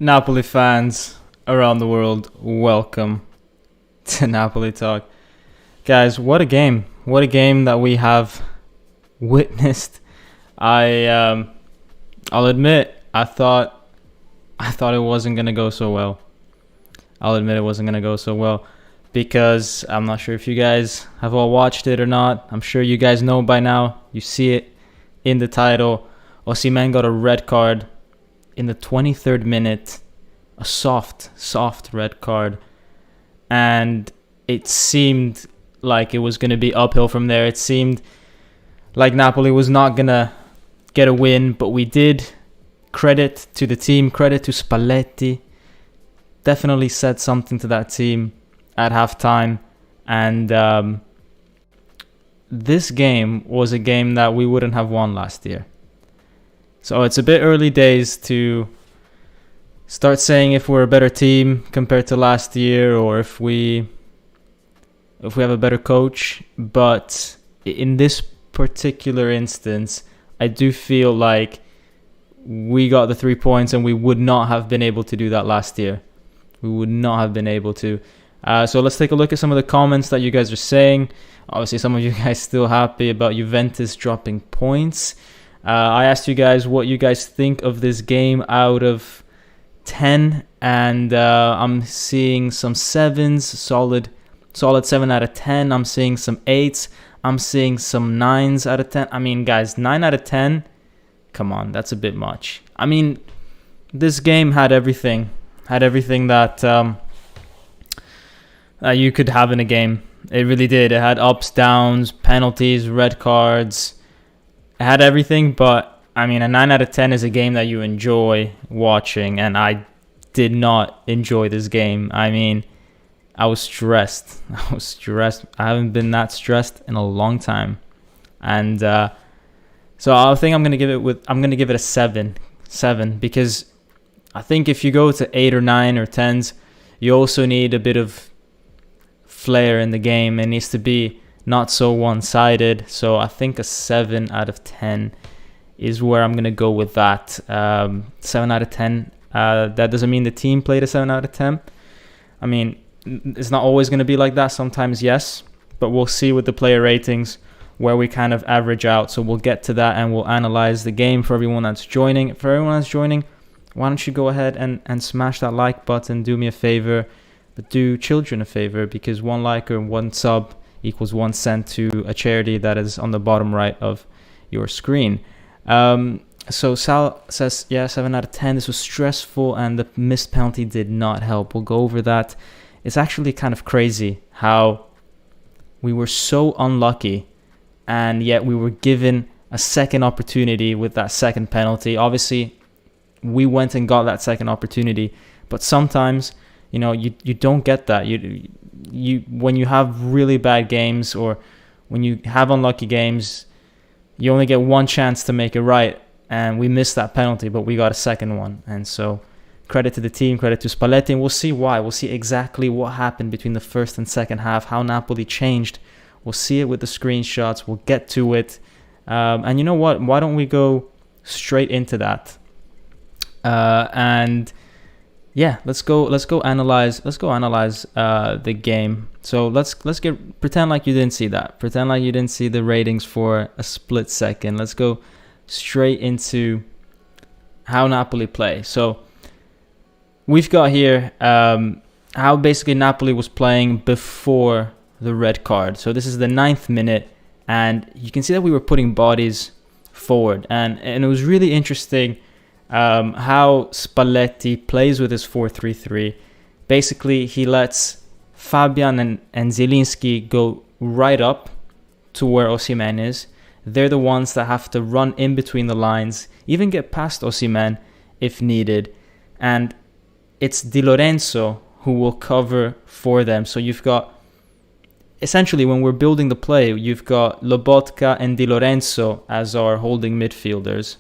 Napoli fans around the world, welcome to Napoli Talk. Guys, what a game. What a game that we have witnessed. I'll admit, I thought it wasn't going to go so well. I'll admit it wasn't going to go so well because I'm not sure if you guys have all watched it or not. I'm sure you guys know by now. You see it in the title. Osimhen got a red card in the 23rd minute, a soft red card, and it seemed like it was going to be uphill from there. It seemed like Napoli was not going to get a win, but we did. Credit to the team, credit to Spalletti. Definitely said something to that team at halftime, and this game was a game that we wouldn't have won last year. So it's a bit early days to start saying if we're a better team compared to last year or if we have a better coach. But in this particular instance, I do feel like we got the 3 points and we would not have been able to do that last year. We would not have been able to. So let's take a look at some of the comments that you guys are saying. Obviously, some of you guys still happy about Juventus dropping points. I asked you guys what you guys think of this game out of 10, and I'm seeing some 7s, solid 7 out of 10. I'm seeing some 8s. I'm seeing some 9s out of 10. I mean, guys, 9 out of 10, come on, that's a bit much. I mean, this game had everything that you could have in a game. It really did. It had ups, downs, penalties, red cards. It had everything, but I mean, a 9 out of 10 is a game that you enjoy watching, and I did not enjoy this game. I mean, I was stressed. I haven't been that stressed in a long time, and so I think I'm gonna give it a 7, because I think if you go to 8 or 9 or 10s, you also need a bit of flair in the game. It needs to be not so one-sided. So I think a 7 out of 10 is where I'm going to go with that. 7 out of 10. That doesn't mean the team played a 7 out of 10. I mean, it's not always going to be like that. Sometimes, yes. But we'll see with the player ratings where we kind of average out. So we'll get to that and we'll analyze the game for everyone that's joining. For everyone that's joining, why don't you go ahead and smash that like button. Do me a favor. But do children a favor, because 1 like or 1 sub equals 1 cent to a charity that is on the bottom right of your screen. So Sal says, yeah, 7 out of 10. This was stressful and the missed penalty did not help. We'll go over that. It's actually kind of crazy how we were so unlucky and yet we were given a second opportunity with that second penalty. Obviously, we went and got that second opportunity, but sometimes, you know, you don't get that. You when you have really bad games or when you have unlucky games, you only get one chance to make it right, and we missed that penalty, but we got a second one. And so credit to the team, credit to Spalletti, and we'll see why. We'll see exactly what happened between the first and second half, how Napoli changed. We'll see it with the screenshots. We'll get to it. And you know what? Why don't we go straight into that? And yeah, let's go analyze the game. So let's pretend like you didn't see that. Pretend like you didn't see the ratings for a split second. Let's go straight into how Napoli play. So we've got here how basically Napoli was playing before the red card. So this is the 9th minute, and you can see that we were putting bodies forward, and it was really interesting how Spalletti plays with his 4-3-3. Basically, he lets Fabian and Zielinski go right up to where Osimhen is. They're the ones that have to run in between the lines, even get past Osimhen if needed. And it's Di Lorenzo who will cover for them. So you've got, essentially, when we're building the play, you've got Lobotka and Di Lorenzo as our holding midfielders.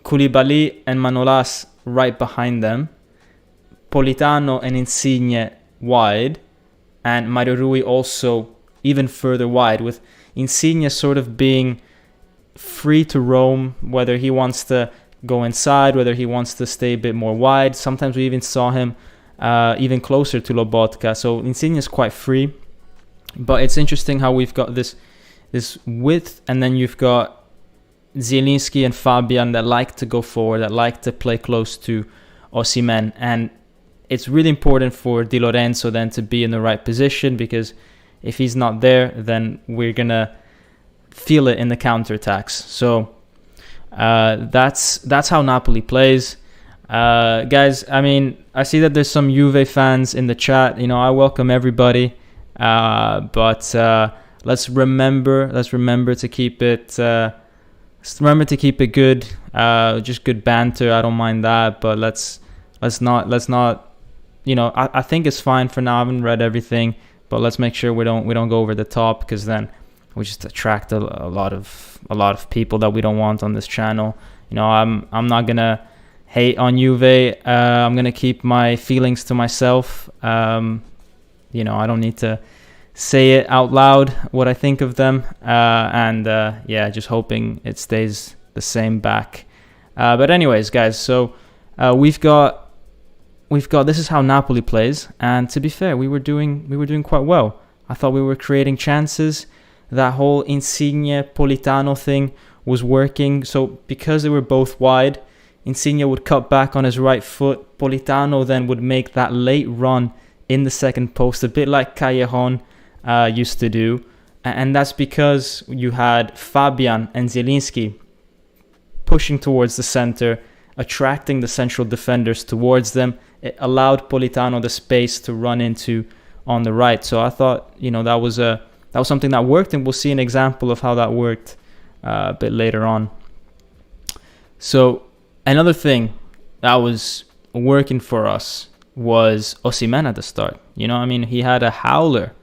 Koulibaly and Manolas right behind them, Politano and Insigne wide, and Mario Rui also even further wide, with Insigne sort of being free to roam, whether he wants to go inside, whether he wants to stay a bit more wide. Sometimes we even saw him even closer to Lobotka. So Insigne is quite free. But it's interesting how we've got this width, and then you've got Zielinski and Fabian that like to go forward, that like to play close to Osimhen. And it's really important for Di Lorenzo then to be in the right position, because if he's not there, then we're going to feel it in the counterattacks. So that's how Napoli plays. Guys, I mean, I see that there's some Juve fans in the chat. You know, I welcome everybody. But let's remember to keep it good. Just good banter. I don't mind that, but let's not. You know, I think it's fine for now. I haven't read everything, but let's make sure we don't go over the top, because then we just attract a lot of people that we don't want on this channel. You know, I'm not gonna hate on Juve. I'm gonna keep my feelings to myself. You know, I don't need to say it out loud what I think of them, and just hoping it stays the same back. But anyways, guys, so we've got this is how Napoli plays, and to be fair, we were doing quite well. I thought we were creating chances. That whole Insigne Politano thing was working. So because they were both wide, Insigne would cut back on his right foot. Politano then would make that late run in the second post, a bit like Callejon used to do. And that's because you had Fabian and Zielinski pushing towards the center, attracting the central defenders towards them. It allowed Politano the space to run into on the right. So I thought, you know, that was something that worked, and we'll see an example of how that worked a bit later on. So another thing that was working for us was Osimhen at the start. You know, I mean, he had a howler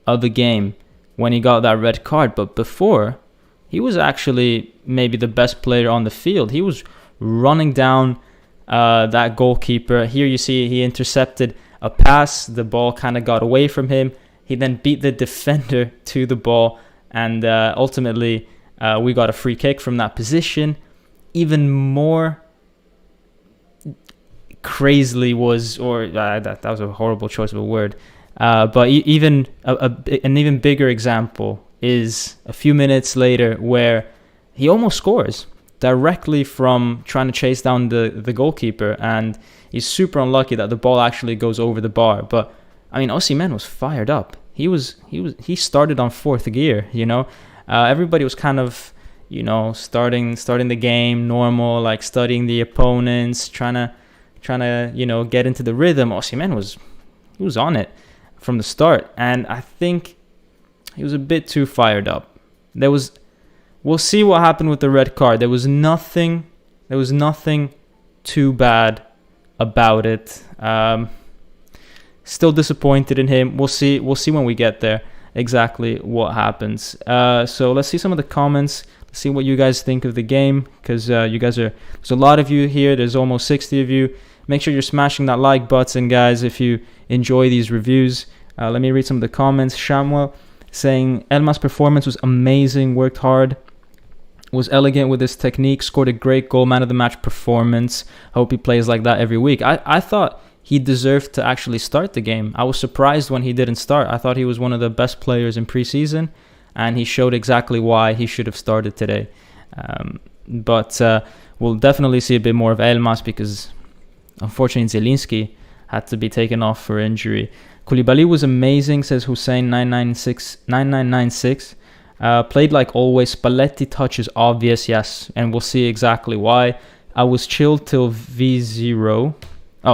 of a game when he got that red card, but before, he was actually maybe the best player on the field. He was running down that goalkeeper. Here you see he intercepted a pass. The ball kind of got away from him. He then beat the defender to the ball, and ultimately we got a free kick from that position. Even more crazily was, that was a horrible choice of a word, but even an even bigger example is a few minutes later, where he almost scores directly from trying to chase down the goalkeeper, and he's super unlucky that the ball actually goes over the bar. But I mean, Osimhen was fired up. He started on fourth gear. You know, everybody was kind of, you know, starting the game normal, like studying the opponents, trying to you know, get into the rhythm. Osimhen was on it from the start, and I think he was a bit too fired up. We'll see what happened with the red card. There was nothing too bad about it. Still disappointed in him. We'll see when we get there exactly what happens. So let's see some of the comments. Let's see what you guys think of the game, because there's a lot of you here. There's almost 60 of you. Make sure you're smashing that like button, guys, if you enjoy these reviews. Let me read some of the comments. Shamwell saying Elma's performance was amazing, worked hard, was elegant with his technique, scored a great goal, man of the match performance. Hope he plays like that every week. I thought he deserved to actually start the game. I was surprised when he didn't start. I thought he was one of the best players in preseason, and he showed exactly why he should have started today. But we'll definitely see a bit more of Elmas, because unfortunately Zielinski had to be taken off for injury. Koulibaly was amazing, says Hussein 9996. Played like always. Spalletti touch is obvious, yes, and we'll see exactly why. I was chilled till V0.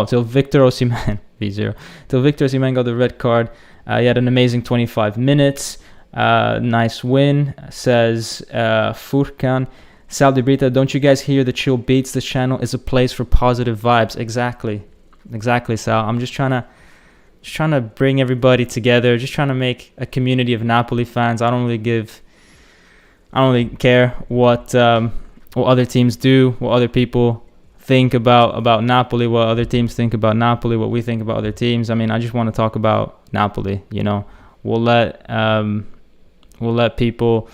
Till Victor Osimhen. V0. Till Victor Osimhen got the red card. He had an amazing 25 minutes. Nice win, says Furkan. Sal de Brita, don't you guys hear the chill beats? This channel is a place for positive vibes. Exactly, Sal. I'm just trying to bring everybody together, just trying to make a community of Napoli fans. I don't really care what other teams do, what other people think about Napoli, what other teams think about Napoli, what we think about other teams. I mean, I just want to talk about Napoli. You know, we'll let people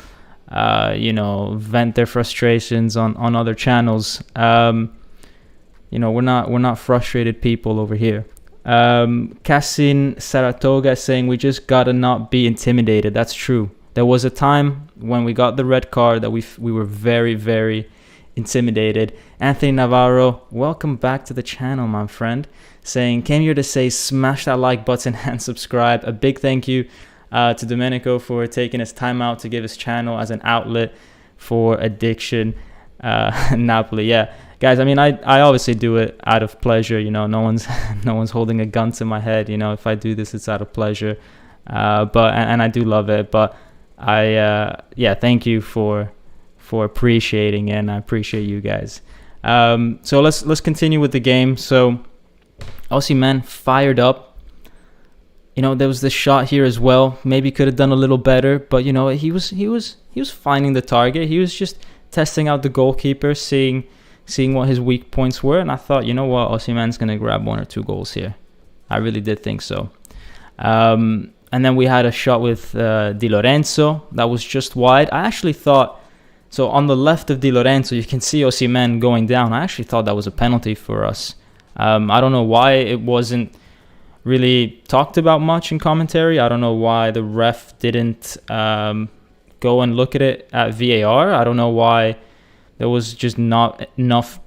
vent their frustrations on other channels. We're not frustrated people over here. Cassin Saratoga is saying we just gotta not be intimidated. That's true. There was a time when we got the red card that we were very, very intimidated. Anthony Navarro, welcome back to the channel, my friend, saying came here to say smash that like button and subscribe. A big thank you to Domenico for taking his time out to give his channel as an outlet for addiction. Napoli, yeah. Guys, I mean, I obviously do it out of pleasure. No one's holding a gun to my head. If I do this, it's out of pleasure. But I do love it. But thank you for appreciating it, and I appreciate you guys. So let's continue with the game. So Osimhen fired up. There was this shot here as well. Maybe could have done a little better, but he was finding the target. He was just testing out the goalkeeper, seeing what his weak points were, and I thought, Osimhen's gonna grab 1 or 2 goals here. I really did think so. And then we had a shot with Di Lorenzo that was just wide. I actually thought, so on the left of Di Lorenzo, you can see Osimhen going down. I actually thought that was a penalty for us. I don't know why it wasn't really talked about much in commentary. I don't know why the ref didn't go and look at it at VAR. I don't know why there was just not enough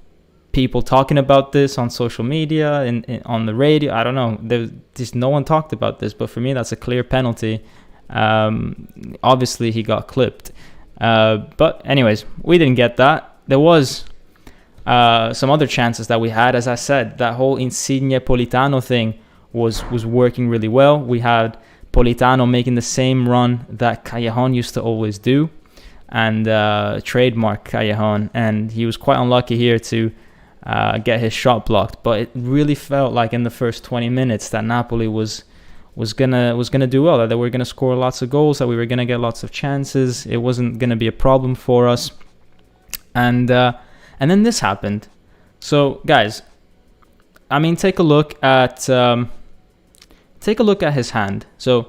people talking about this on social media and on the radio. I don't know. There's just no one talked about this. But for me, that's a clear penalty. Obviously, he got clipped. But anyways, we didn't get that. There was some other chances that we had. As I said, that whole Insigne Politano thing was working really well. We had Politano making the same run that Callejon used to always do, and trademark Callejon, and he was quite unlucky here to get his shot blocked. But it really felt like in the first 20 minutes that Napoli was gonna do well, that they were gonna score lots of goals, that we were gonna get lots of chances. It wasn't gonna be a problem for us, and then this happened. So guys, I mean, take a look at his hand. So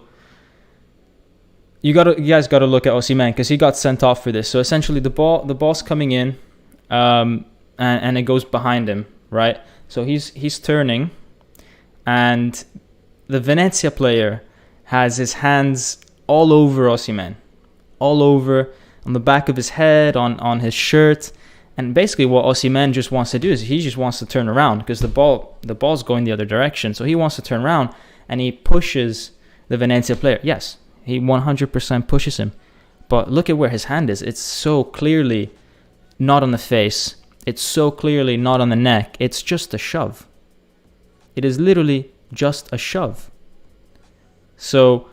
you guys gotta look at Osimhen, because he got sent off for this. So essentially, the ball's coming in, and it goes behind him, right? So he's turning, and the Venezia player has his hands all over Osimhen, all over, on the back of his head, on his shirt. And basically what Osimhen just wants to do is he just wants to turn around, because the ball's going the other direction. So he wants to turn around, and he pushes the Venezia player. Yes, he 100% pushes him. But look at where his hand is. It's so clearly not on the face. It's so clearly not on the neck. It's just a shove. It is literally just a shove. So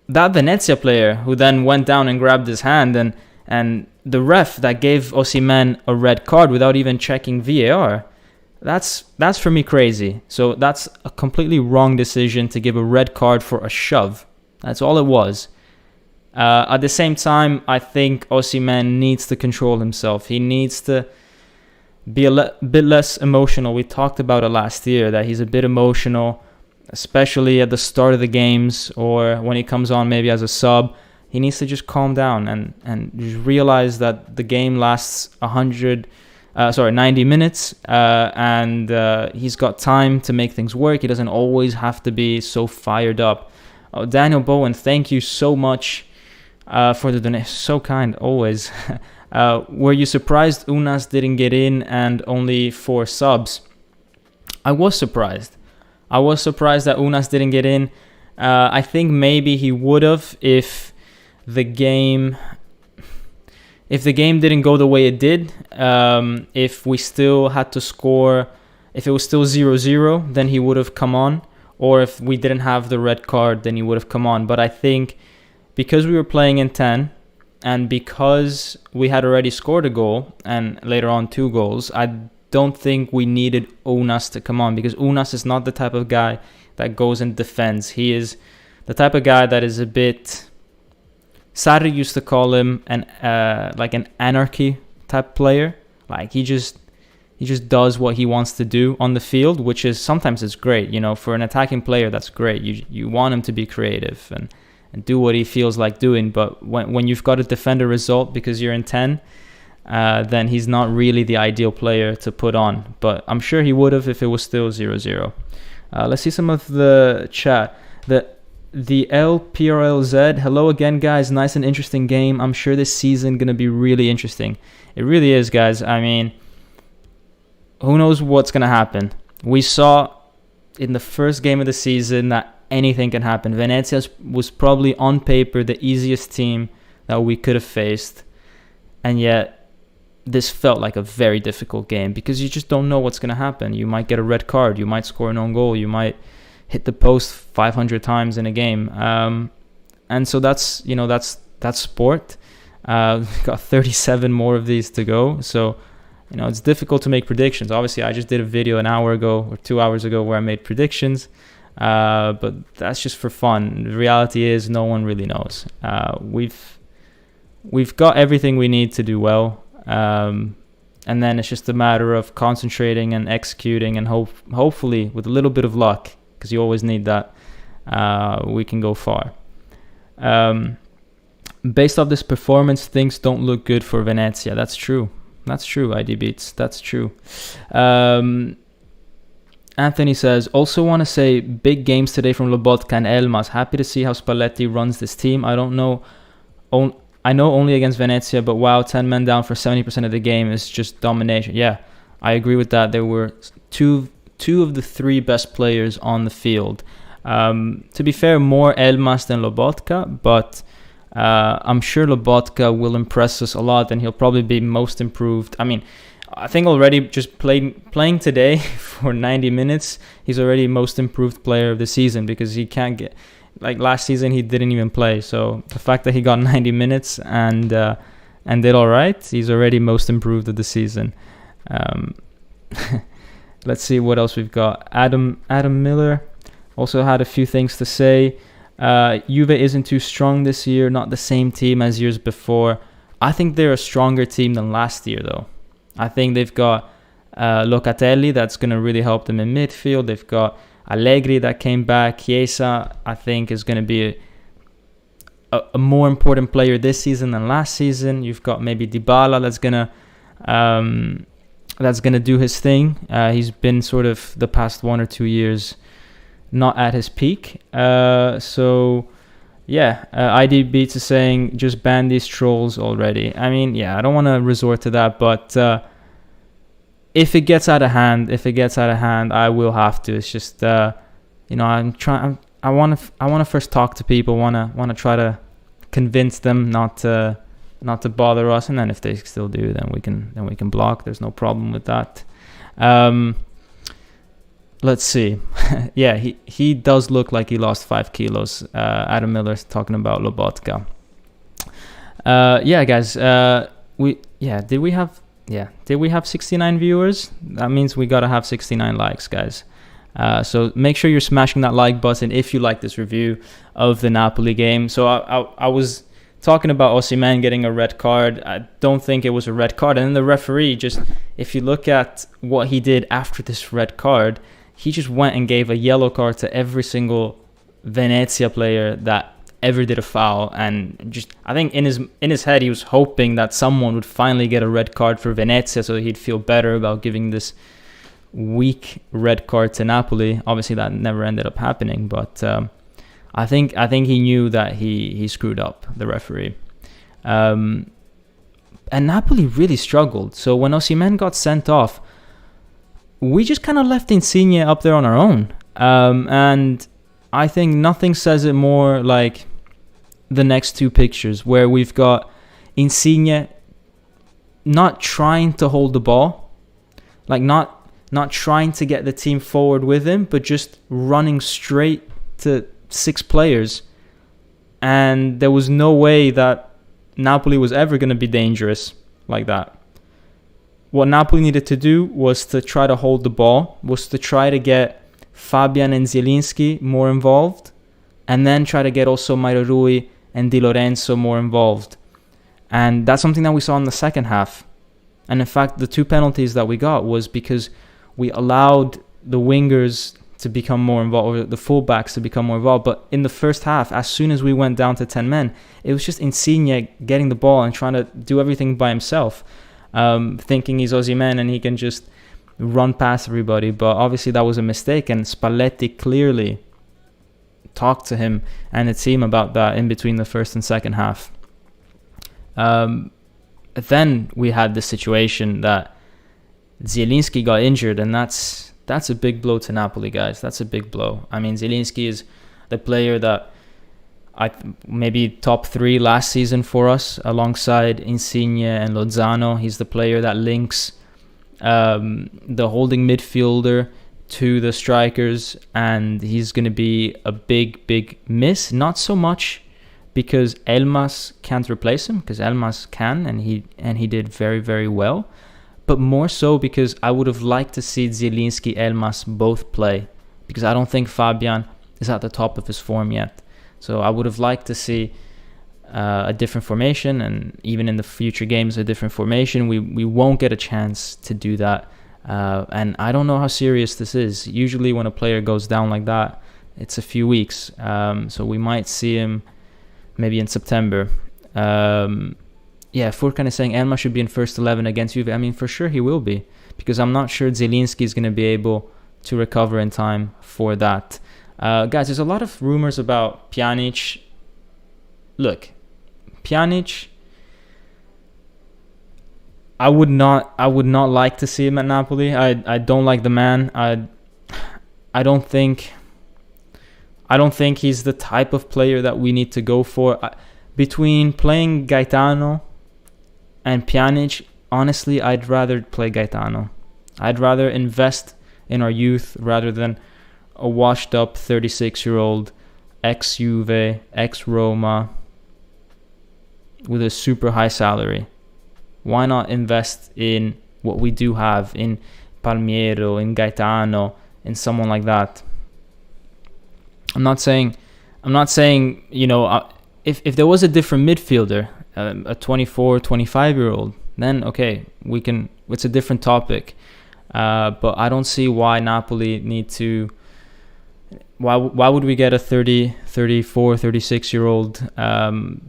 that Venezia player who then went down and grabbed his hand, and the ref that gave Osimhen a red card without even checking VAR, that's for me crazy. So that's a completely wrong decision to give a red card for a shove. That's all it was. At the same time, I think Osimhen needs to control himself. He needs to be a bit less emotional. We talked about it last year, that he's a bit emotional, especially at the start of the games or when he comes on maybe as a sub. He needs to just calm down and just realize that the game lasts 90 minutes, and he's got time to make things work. He doesn't always have to be so fired up. Oh, Daniel Bowen, thank you so much for the donation. So kind, always. Were you surprised Unas didn't get in and only 4 subs? I was surprised. I was surprised that Unas didn't get in. I think maybe he would have if the game didn't go the way it did. If we still had to score, if it was still 0-0, then he would have come on. Or if we didn't have the red card, then he would have come on. But I think because we were playing in 10, and because we had already scored a goal, and later on 2 goals, I don't think we needed Unas to come on, because Unas is not the type of guy that goes and defends. He is the type of guy that is a bit... Sarri used to call him an anarchy type player. Like he just does what he wants to do on the field, which is sometimes it's great. For an attacking player, that's great. You want him to be creative do what he feels like doing. But when you've got to defend a result because you're in 10, then he's not really the ideal player to put on. But I'm sure he would have if it was still 0-0. Let's see some of the chat. The LPRLZ, hello again, guys. Nice and interesting game. I'm sure this season going to be really interesting. It really is, guys. I mean, who knows what's going to happen? We saw in the first game of the season that anything can happen. Venezia was probably on paper the easiest team that we could have faced. And yet, this felt like a very difficult game because you just don't know what's going to happen. You might get a red card. You might score an own goal. You might hit the post 500 times in a game. And so that's sport. We've got 37 more of these to go. So, it's difficult to make predictions. Obviously, I just did a video an hour ago or 2 hours ago where I made predictions. But that's just for fun. The reality is no one really knows. We've got everything we need to do well. And then it's just a matter of concentrating and executing and hopefully with a little bit of luck, because you always need that, we can go far. Based off this performance, things don't look good for Venezia. That's true, ID Beats. That's true. Anthony says, also want to say big games today from Lobotka and Elmas. Happy to see how Spalletti runs this team. I know only against Venezia, but wow, 10 men down for 70% of the game is just domination. Yeah, I agree with that. There were two of the three best players on the field. To be fair, more Elmas than Lobotka, but I'm sure Lobotka will impress us a lot, and he'll probably be most improved. I mean, I think already just playing today for 90 minutes, he's already most improved player of the season, because he can't get... Like last season, he didn't even play. So the fact that he got 90 minutes and did all right, he's already most improved of the season. Let's see what else we've got. Adam Miller also had a few things to say. Juve isn't too strong this year, not the same team as years before. I think they're a stronger team than last year, though. I think they've got Locatelli that's going to really help them in midfield. They've got Allegri that came back. Chiesa, I think, is going to be a more important player this season than last season. You've got maybe Dybala that's gonna do his thing. He's been sort of the past 1 or 2 years not at his peak. So yeah, ID Beats is saying just ban these trolls already. I mean, yeah, I don't want to resort to that, but if it gets out of hand, I will have to. It's just, I'm trying. I want to first talk to people. Want to try to convince them not to bother us, and then if they still do, then we can block. There's no problem with that. Let's see. Yeah, he does look like he lost 5 kilos. Adam Miller's talking about Lobotka. Yeah, guys. Did we have 69 viewers? That means we gotta have 69 likes, guys. So make sure you're smashing that like button if you like this review of the Napoli game. So I was talking about Osimhen getting a red card. I don't think it was a red card. And then the referee, just if you look at what he did after this red card, he just went and gave a yellow card to every single Venezia player that ever did a foul. And just, I think in his head, he was hoping that someone would finally get a red card for Venezia so he'd feel better about giving this weak red card to Napoli. Obviously, that never ended up happening, but I think he knew that he screwed up, the referee. And Napoli really struggled. So when Osimhen got sent off, we just kind of left Insigne up there on our own. And I think nothing says it more like the next two pictures, where we've got Insigne not trying to hold the ball, like not trying to get the team forward with him, but just running straight to 6 players. And there was no way that Napoli was ever going to be dangerous like that. What Napoli needed to do was to try to hold the ball, was to try to get Fabian and Zielinski more involved, and then try to get also Mario Rui and Di Lorenzo more involved. And that's something that we saw in the second half. And in fact, the 2 penalties that we got was because we allowed the wingers to become more involved, or the fullbacks to become more involved. But in the first half, as soon as we went down to 10 men, it was just Insigne getting the ball and trying to do everything by himself, thinking he's Osimhen and he can just run past everybody. But obviously that was a mistake, and Spalletti clearly talked to him and the team about that in between the first and second half. Then we had the situation that Zielinski got injured, and that's a big blow to Napoli, guys. That's a big blow. I mean, Zielinski is the player that maybe top 3 last season for us, alongside Insigne and Lozano. He's the player that links the holding midfielder to the strikers, and he's going to be a big miss. Not so much because Elmas can't replace him, because Elmas can, and he did very well, but more so because I would have liked to see Zielinski, Elmas both play, because I don't think Fabian is at the top of his form yet. So I would have liked to see a different formation, and even in the future games a different formation. We won't get a chance to do that, and I don't know how serious this is. Usually when a player goes down like that, it's a few weeks, so we might see him maybe in September. Furkan is saying Elma should be in first 11 against Juve. I mean, for sure he will be, because I'm not sure Zielinski is going to be able to recover in time for that. Guys, there's a lot of rumors about Pjanic. Look, Pjanic, I would not like to see him at Napoli. I don't like the man. I don't think he's the type of player that we need to go for. Between playing Gaetano and Pjanic, honestly, I'd rather play Gaetano. I'd rather invest in our youth rather than a washed-up 36-year-old ex-Juve, ex-Roma with a super high salary. Why not invest in what we do have, in Palmiero, in Gaetano, in someone like that? I'm not saying, if there was a different midfielder, a 24, 25-year-old, then okay, it's a different topic. But I don't see why Napoli need to. Why would we get a 30, 34, 36-year-old?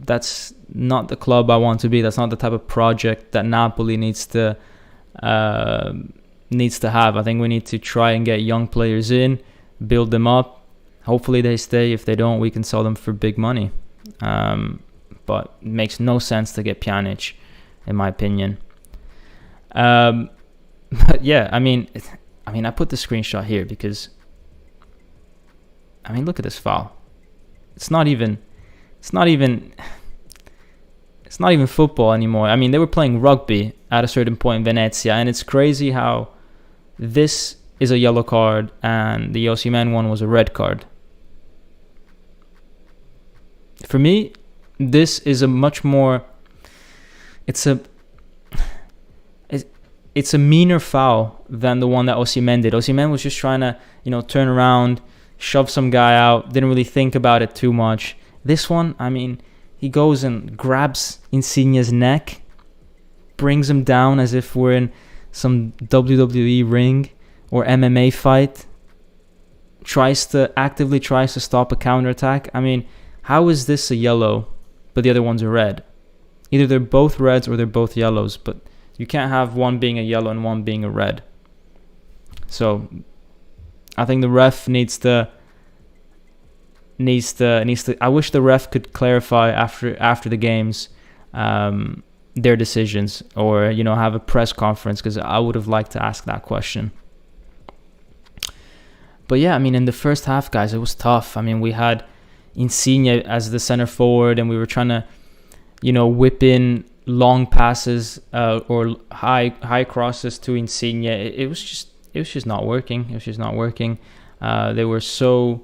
That's not the club I want to be. That's not the type of project that Napoli needs to have. I think we need to try and get young players in, build them up. Hopefully they stay. If they don't, we can sell them for big money. But it makes no sense to get Pjanic, in my opinion. But yeah, I mean, I put the screenshot here because, look at this foul. It's not even football anymore. They were playing rugby at a certain point in Venezia, and it's crazy how this is a yellow card and the Osimhen one was a red card. For me, this is a much more. It's a meaner foul than the one that Osimhen did. Osimhen was just trying to, turn around, shove some guy out, didn't really think about it too much. This one, he goes and grabs Insigne's neck, brings him down as if we're in some WWE ring or MMA fight, actively tries to stop a counterattack. How is this a yellow, but the other one's a red? Either they're both reds or they're both yellows, but you can't have one being a yellow and one being a red. So I think the ref needs to. I wish the ref could clarify after the games their decisions, or have a press conference, because I would have liked to ask that question. But yeah, in the first half, guys, it was tough. We had Insigne as the center forward, and we were trying to whip in long passes or high crosses to Insigne. It was just not working. They were so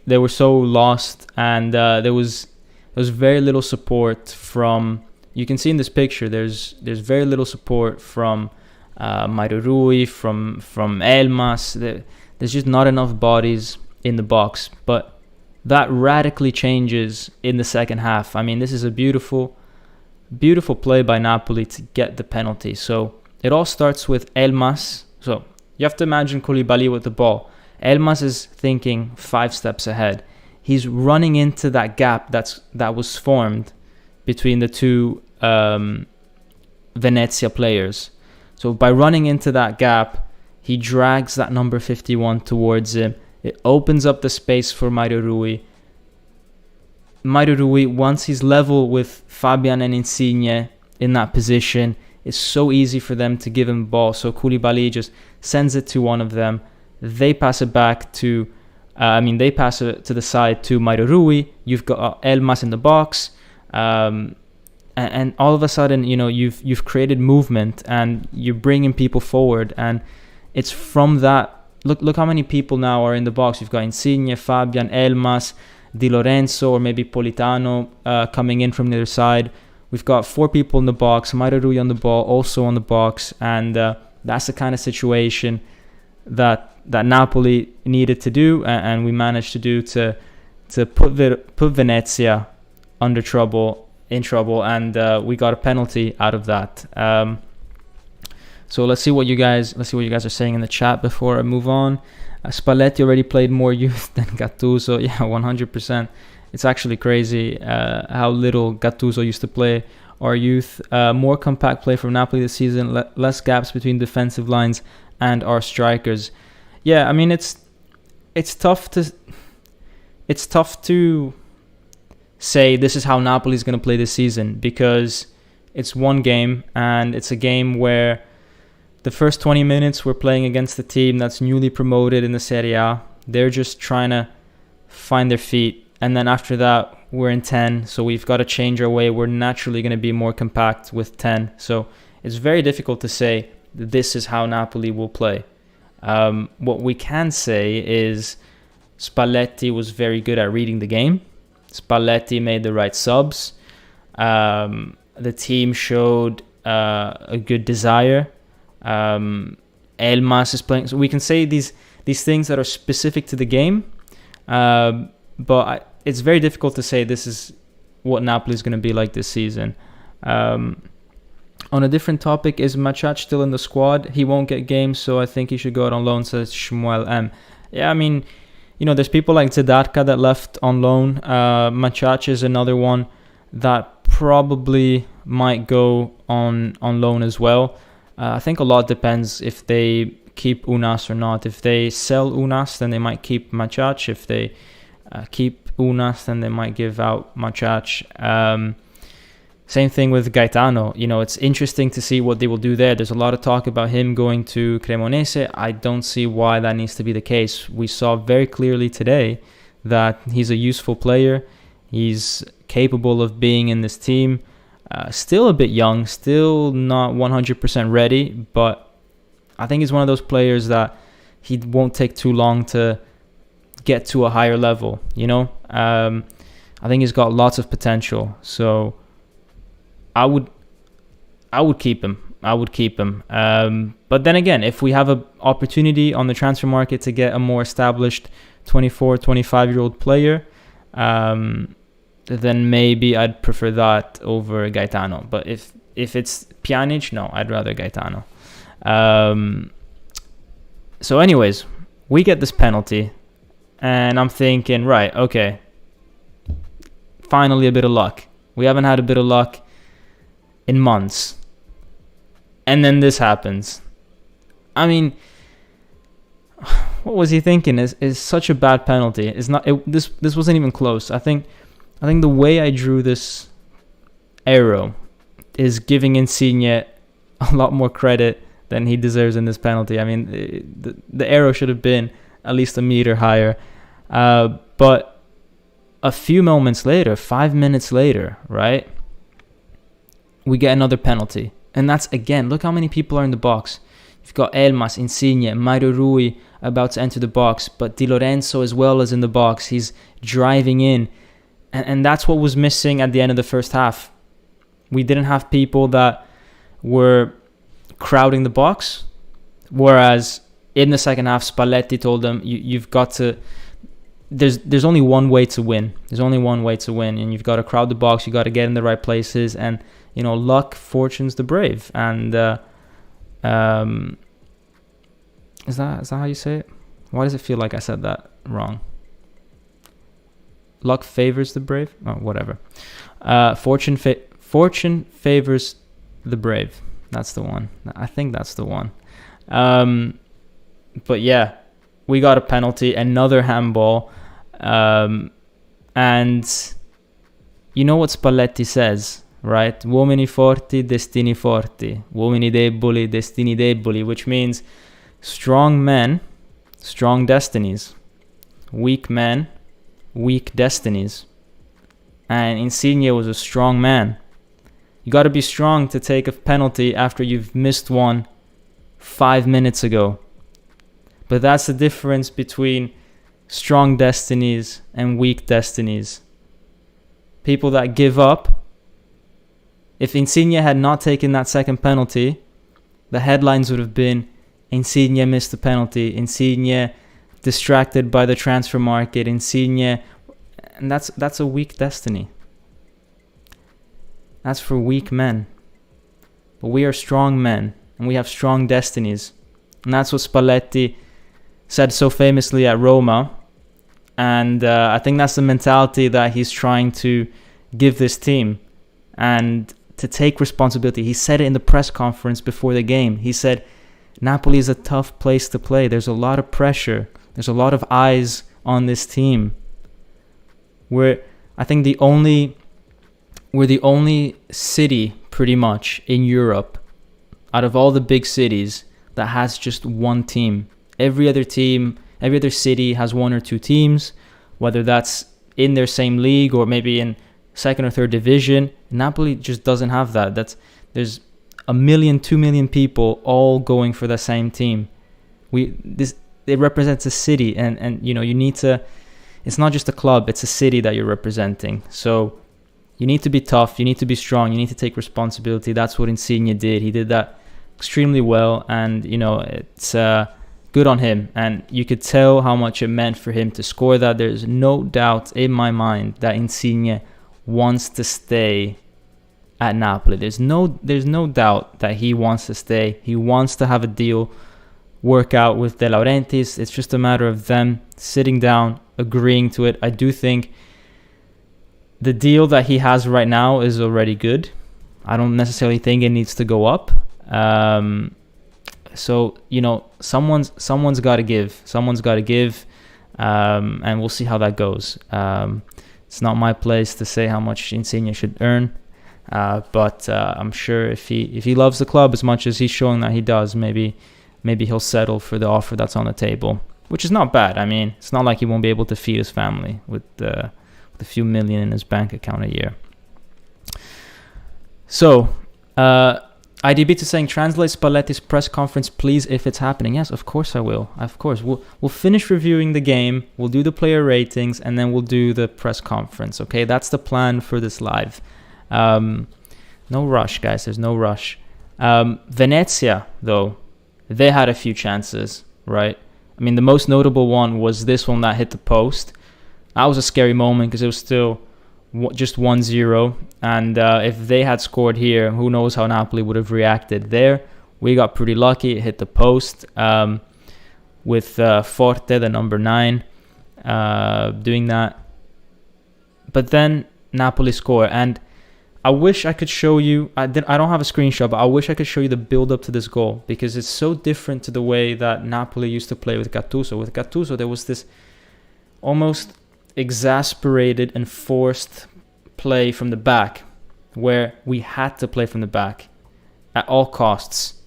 lost, and there was very little support from. You can see in this picture, there's very little support from Mario Rui, from Elmas. There's just not enough bodies in the box, but that radically changes in the second half. This is a beautiful play by Napoli to get the penalty. So it all starts with Elmas. So you have to imagine Koulibaly with the ball. Elmas is thinking 5 steps ahead. He's running into that gap that was formed between the two Venezia players. So by running into that gap, he drags that number 51 towards him. It opens up the space for Mario Rui. Mario Rui, once he's level with Fabian and Insigne in that position, it's so easy for them to give him the ball. So Koulibaly just sends it to one of them. They pass it back to, they pass it to the side to Mario Rui. You've got Elmas in the box. And all of a sudden, you've created movement and you're bringing people forward. And it's from that. Look how many people now are in the box. You've got Insigne, Fabian, Elmas, Di Lorenzo, or maybe Politano coming in from the other side. We've got 4 people in the box. Mario Rui on the ball, also on the box. And that's the kind of situation that Napoli needed to do, and we managed to do to put Venezia in trouble, and we got a penalty out of that. So let's see what you guys are saying in the chat before I move on. Spalletti already played more youth than Gattuso. Yeah, 100%. It's actually crazy how little Gattuso used to play our youth. More compact play from Napoli this season. Less gaps between defensive lines and our strikers. Yeah, I mean it's tough to say this is how Napoli is going to play this season, because it's one game, and it's a game where the first 20 minutes we're playing against the team that's newly promoted in the Serie A. They're just trying to find their feet. And then after that, we're in 10. So we've got to change our way. We're naturally going to be more compact with 10. So it's very difficult to say this is how Napoli will play. What we can say is Spalletti was very good at reading the game. Spalletti made the right subs. The team showed a good desire. Elmas is playing, so we can say these things that are specific to the game, but it's very difficult to say this is what Napoli is going to be like this season. On a different topic, is Machac still in the squad? He won't get games, so I think he should go out on loan, says Shmuel M. Yeah, I mean, there's people like Zedarka that left on loan. Machac is another one that probably might go on loan as well. I think a lot depends if they keep Unas or not. If they sell Unas, then they might keep Machac. If they keep Unas, then they might give out Machac. Same thing with Gaetano. It's interesting to see what they will do there. There's a lot of talk about him going to Cremonese. I don't see why that needs to be the case. We saw very clearly today that he's a useful player. He's capable of being in this team. Still a bit young, still not 100% ready, but I think he's one of those players that he won't take too long to get to a higher level, I think he's got lots of potential, so I would keep him. But then again, if we have an opportunity on the transfer market to get a more established 24, 25-year-old player, then maybe I'd prefer that over Gaetano. But if it's Pjanic, no, I'd rather Gaetano. So anyways, we get this penalty, and I'm thinking, right, okay, finally a bit of luck. We haven't had a bit of luck in months. And then this happens. I mean, what was he thinking? Is such a bad penalty. This wasn't even close. I think the way I drew this arrow is giving Insigne a lot more credit than he deserves in this penalty. I mean, the arrow should have been at least a meter higher. But a few moments later, 5 minutes later, right, we get another penalty. And that's, again, look how many people are in the box. You've got Elmas, Insigne, Mario Rui about to enter the box, but Di Lorenzo as well is in the box. He's driving in. And that's what was missing at the end of the first half. We didn't have people that were crowding the box, whereas in the second half, Spalletti told them, you've got to... There's only one way to win. There's only one way to win, and you've got to crowd the box. You've got to get in the right places, and luck fortunes the brave. And is that how you say it? Why does it feel like I said that wrong? Luck favors the brave? Oh, whatever. Fortune favors the brave. That's the one. I think that's the one. But yeah, we got a penalty, another handball. And you know what Spalletti says, right? Uomini forti, destini forti. Uomini deboli, destini deboli, which means strong men, strong destinies. Weak men, weak destinies. And Insigne was a strong man. You got to be strong to take a penalty after you've missed one 5 minutes ago. But that's the difference between strong destinies and weak destinies. People that give up. If Insigne had not taken that second penalty, the headlines would have been Insigne missed the penalty, Insigne distracted by the transfer market, Insigne, and that's a weak destiny. That's for weak men. But we are strong men, and we have strong destinies. And that's what Spalletti said so famously at Roma. And I think that's the mentality that he's trying to give this team. And to take responsibility. He said it in the press conference before the game. He said, Napoli is a tough place to play. There's a lot of pressure. There's a lot of eyes on this team. We're the only city pretty much in Europe out of all the big cities that has just one team. Every other city has one or two teams, whether that's in their same league or maybe in second or third division. Napoli just doesn't have that. There's 1 million, 2 million people all going for the same team. It represents a city, and you need to. It's not just a club; it's a city that you're representing. So you need to be tough. You need to be strong. You need to take responsibility. That's what Insigne did. He did that extremely well, and it's good on him. And you could tell how much it meant for him to score that. There's no doubt in my mind that Insigne wants to stay at Napoli. There's no doubt that he wants to stay. He wants to have a deal work out with De Laurentiis. It's just a matter of them sitting down, agreeing to it. I do think the deal that he has right now is already good. I don't necessarily think it needs to go up. So someone's got to give. Someone's got to give, and we'll see how that goes. It's not my place to say how much Insigne should earn, but I'm sure if he loves the club as much as he's showing that he does, maybe he'll settle for the offer that's on the table, which is not bad. I mean, it's not like he won't be able to feed his family with a few million in his bank account a year. So, IDB2 saying, translate Spalletti's press conference, please, if it's happening. Yes, of course I will. Of course. We'll finish reviewing the game, we'll do the player ratings, and then we'll do the press conference, okay? That's the plan for this live. No rush, guys. There's no rush. Venezia, though, they had a few chances, right? I mean, the most notable one was this one that hit the post. That was a scary moment because it was still just 1-0. And if they had scored here, who knows how Napoli would have reacted there. We got pretty lucky. It hit the post with Forte, the number 9, doing that. But then Napoli score. And I wish I could show you, I don't have a screenshot, but I wish I could show you the build-up to this goal because it's so different to the way that Napoli used to play with Gattuso. With Gattuso, there was this almost exasperated and forced play from the back where we had to play from the back at all costs,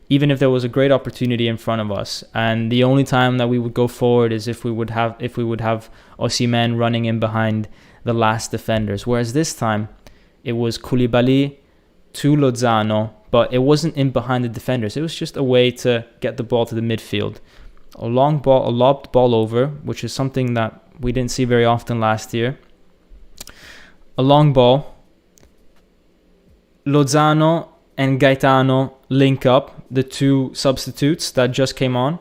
even if there was a great opportunity in front of us. And the only time that we would go forward is if we would have Osimhen running in behind the last defenders. Whereas this time, it was Koulibaly to Lozano, but it wasn't in behind the defenders. It was just a way to get the ball to the midfield. A long ball, a lobbed ball over, which is something that we didn't see very often last year. A long ball. Lozano and Gaetano link up, the two substitutes that just came on.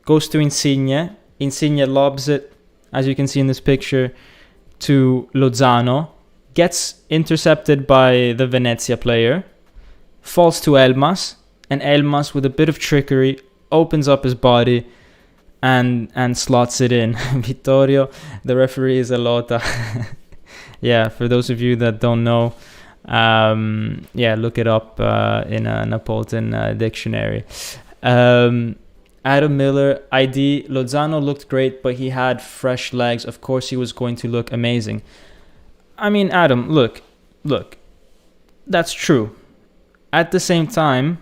Goes to Insigne. Insigne lobs it, as you can see in this picture, to Lozano. Gets intercepted by the Venezia player, falls to Elmas, and Elmas, with a bit of trickery, opens up his body and slots it in. Vittorio, the referee, is a Lota. Yeah, for those of you that don't know, look it up in a Neapolitan dictionary. Adam Miller, ID, Lozano looked great, but he had fresh legs. Of course he was going to look amazing. I mean, Adam, look, that's true. At the same time,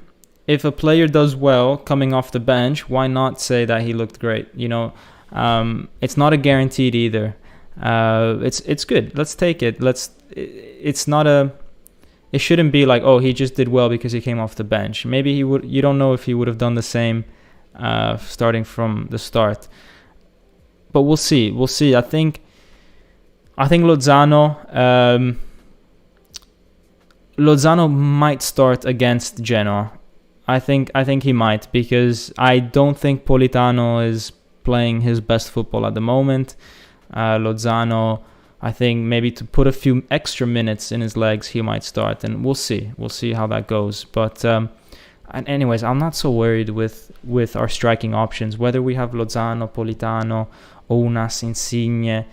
if a player does well coming off the bench, why not say that he looked great? It's not a guaranteed either. It's good. Let's take it. It shouldn't be like, oh, he just did well because he came off the bench. Maybe he would. You don't know if he would have done the same starting from the start. But we'll see. I think Lozano might start against Genoa. I think he might, because I don't think Politano is playing his best football at the moment. Lozano, I think maybe to put a few extra minutes in his legs, he might start, and we'll see how that goes. But anyways, I'm not so worried with our striking options, whether we have Lozano, Politano, Ounas, Insigne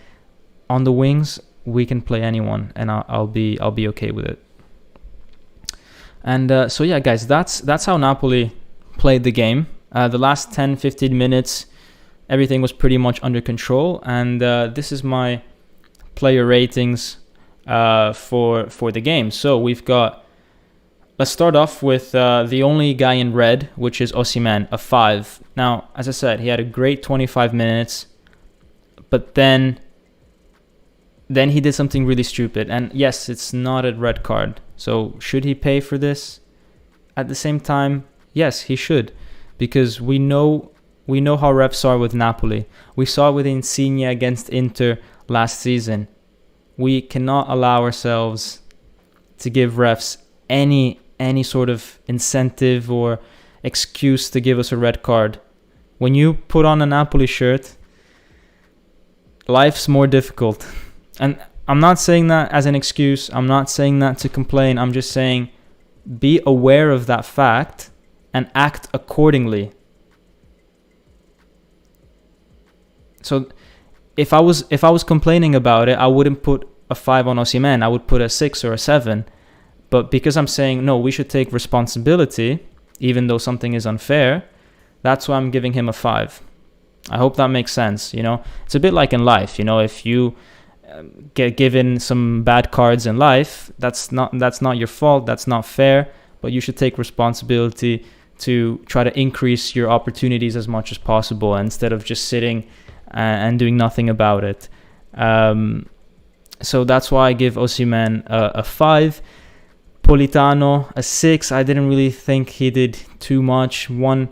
on the wings. We can play anyone, and I'll be okay with it. And so yeah, guys, that's how Napoli played the game. The last 10-15 minutes, everything was pretty much under control, and this is my player ratings for the game. So let's start off with the only guy in red, which is Osimhen, a 5. Now, as I said, he had a great 25 minutes, but then he did something really stupid. And yes, it's not a red card. So should he pay for this? At the same time, yes, he should, because we know how refs are with Napoli. We saw it with Insigne against Inter last season. We cannot allow ourselves to give refs any sort of incentive or excuse to give us a red card. When you put on a Napoli shirt, life's more difficult. And I'm not saying that as an excuse. I'm not saying that to complain. I'm just saying be aware of that fact and act accordingly. So if I was complaining about it, I wouldn't put a 5 on Osimhen. I would put a 6 or a 7. But because I'm saying, no, we should take responsibility, even though something is unfair, that's why I'm giving him a 5. I hope that makes sense. It's a bit like in life. If you get given some bad cards in life, that's not your fault. That's not fair. But you should take responsibility to try to increase your opportunities as much as possible, instead of just sitting and doing nothing about it. So that's why I give Osimhen a 5. Politano a 6. I didn't really think he did too much. One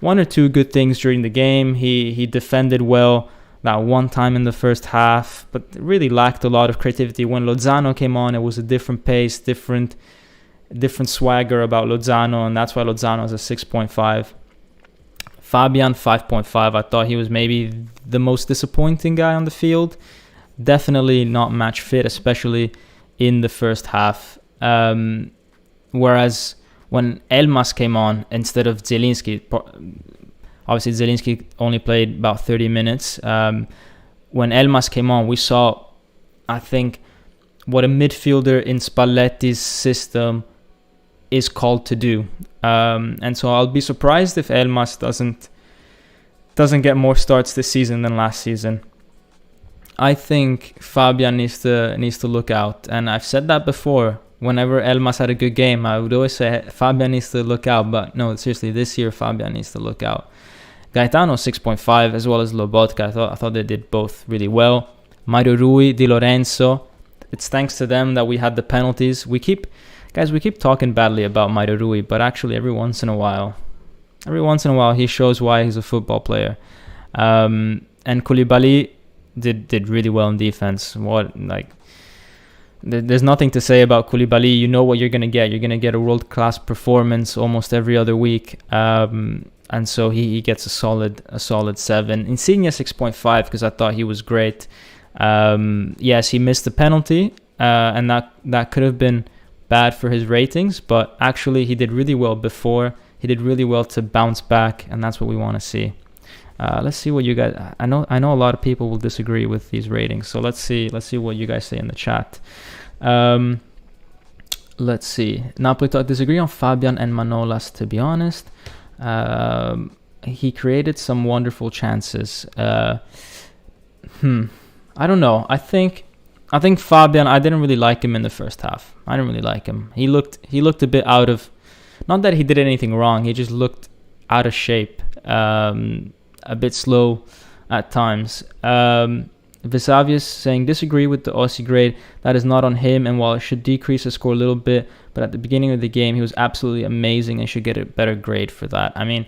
or two good things during the game. He defended well that one time in the first half, but really lacked a lot of creativity. When Lozano came on, it was a different pace, different swagger about Lozano, and that's why Lozano is a 6.5. Fabian, 5.5. I thought he was maybe the most disappointing guy on the field. Definitely not match fit, especially in the first half. Whereas when Elmas came on instead of Zielinski, obviously Zielinski only played about 30 minutes. When Elmas came on, we saw, I think, what a midfielder in Spalletti's system is called to do. And so I'll be surprised if Elmas doesn't get more starts this season than last season. I think Fabian needs to look out, and I've said that before. Whenever Elmas had a good game, I would always say Fabian needs to look out. But no, seriously, this year Fabian needs to look out. Gaetano 6.5, as well as Lobotka. I thought they did both really well. Mario Rui, Di Lorenzo. It's thanks to them that we had the penalties. We keep talking badly about Mario Rui, but actually every once in a while he shows why he's a football player. And Koulibaly did really well in defense. There's nothing to say about Koulibaly. You know what you're going to get. You're going to get a world-class performance almost every other week. And so he gets a solid 7. Insigne 6.5 because I thought he was great. Yes, he missed the penalty, and that could have been bad for his ratings, but actually he did really well before. He did really well to bounce back, and that's what we want to see. Let's see what you guys. I know a lot of people will disagree with these ratings, so let's see what you guys say in the chat. Let's see. Napoli talk disagree on Fabian and Manolas. To be honest, he created some wonderful chances. I don't know. I think Fabian. I didn't really like him in the first half. I didn't really like him. He looked a bit out of. Not that he did anything wrong. He just looked out of shape. A bit slow at times. Vesavius saying, disagree with the Aussie grade. That is not on him, and while it should decrease the score a little bit, but at the beginning of the game, he was absolutely amazing and should get a better grade for that. I mean,